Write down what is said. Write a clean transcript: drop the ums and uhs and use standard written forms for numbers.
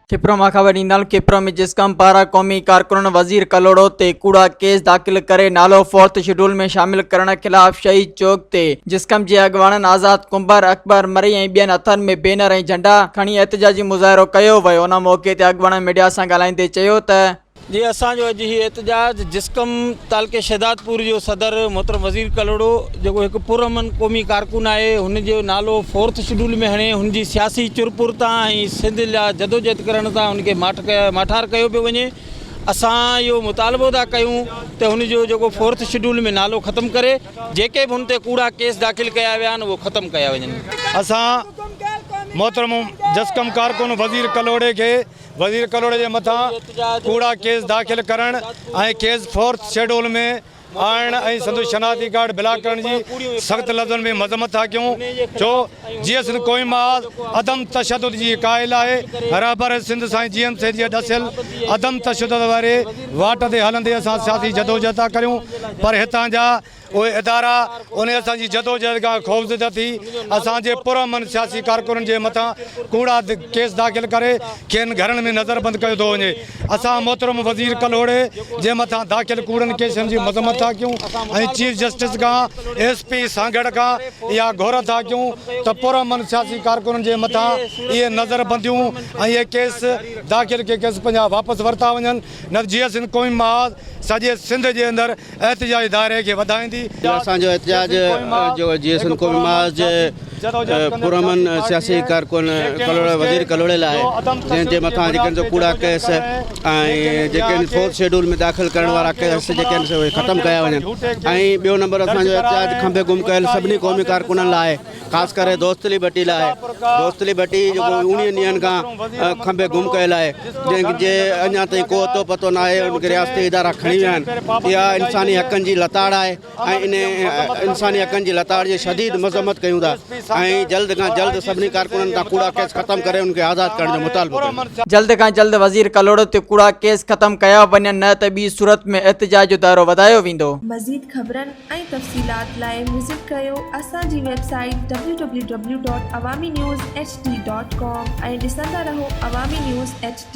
खिप्रो मां ख़बर ॾींदड़ खिप्रो में जिस्कम पारां क़ौमी कारकुन वज़ीर कलोड़ो ते कूड़ा केस दाख़िल करे नालो फोर्थ शेड्यूल में शामिल करण ख़िलाफ़ शहीद चौक ते जिस्कम जे अॻवाननि आज़ाद कुंबर अकबर मरी ऐं ॿियनि हथनि में बैनर ऐं झंडा खणी एहतिजाजी मुज़ाहिरो कयो वियो। उन मौक़े ते अॻवाननि मीडिया सां ॻाल्हाईंदे चयो त जी असो अज ही एहतजाज जिस्कम तालके शहदादपुर जो सदर मोहतरम वज़ीर कलोड़ो जो एक पुरअमन क़ौमी कारकुन है हुनजो नालो फोर्थ शेड्यूल में हणे हुनजी सियासी चुरपुरता ऐं सिंध लाइ जदोजहद करण तां हुनखे माठार कयो पियो वञे। असां इहो मुतालबो था कयूं त हुनजो जेको फोर्थ शेड्यूल में नालो ख़त्म करे जेके भी हुन ते कूड़ा केस दाख़िल कया विया आहिनि उहो ख़त्म कया वञनि। असां मोहतरम जिस्कम कारकुन वज़ीर कलोड़े के वज़ीर कलोड़े जे मथां कूड़ा केस दाख़िल करण ऐं केस फोर्थ शेड्यूल में आणण ऐं संदो शनाख्ती कार्ड ब्लॉक करण जी सख़्त लफ़्ज़नि में मज़म्मत था कयूं। छो जीअं सिंध क़ौमी महाज़ अदम तशद्दुद जी क़ाइल आहे। रहबर सिंध साईं जी एम से जी ॾसियल अदम तशद्दुद वारे वाट ते हलंदे असां सियासी जदोजहद था करियूं, पर हितां जा उहे इदारा उन असांजी जदोजहद खां ख़ौफ़ज़दा थी असांजे पुरअमन सियासी कारकुननि जे मथां कूड़ा केस दाख़िल करे खेनि घरनि में नज़रबंद कयो थो वञे। असां मोहतरम वज़ीर कलोड़े जे मथां दाख़िल कूड़नि केसनि जी मज़म्मत था कयूं ऐं चीफ जस्टिस खां SP सांगड़ खां इहा घुर था कयूं त पुरअमन सियासी कारकुननि जे मथां इहे नज़रबंदियूं ऐं इहे केस दाख़िल के केस पंहिंजा वापसि वरिता वञनि। न जीअं सिंध क़ौमी महाज़ सॼे सिंध जे अंदरि एहतिजाजी दायरे खे वधाईंदी। असांजो एहतिजाज जो जीअं सिंध क़ौमी महाज़ जे पुरअमन सियासी कारकुन वज़ीर कलोड़े लाइ जंहिंजे मथां जेके जो कूड़ा केस ऐं जेके फोर्थ शेड्यूल में दाख़िल करण वारा केस जेके आहिनि उहे ख़त्म कया वञनि। ऐं ॿियो नंबर असांजो एहतिजाज खंबे गुम कयल सभिनी क़ौमी कारकुननि लाइ ख़ासि करे दोस्तली भट्टी लाइ। दोस्तली भट्टी जेको 19 ॾींहंनि खां खंबे गुम कयल आहे जंहिंजे अञा ताईं को अतो पतो न आहे उनखे रियासती इदारा खणी विया आहिनि। इहा इंसानी हक़नि जी लताड़ आहे ऐं इन इंसानी हक़नि जी लताड़ जी शदीद मज़म्मत कयूं था ऐं जल्द खां जल्द सभिनी कारकुननि तां कूड़ा केस ख़त्म करे उनखे आज़ादु करण जो मुतालबो कयूं। जल्द खां जल्द वज़ीर कलोड़ो ते कूड़ा केस ख़त्म कया वञनि न त ॿी सूरत में एहतिजाज जो दायरो वधायो वेंदो। मज़ीद ख़बरनि ऐं तफ़सीलात लाइ विज़िट कयो असांजी वेबसाइट www.awamiNewsHD.com ऐं ॾिसंदा रहो अवामी न्यूज़ HD।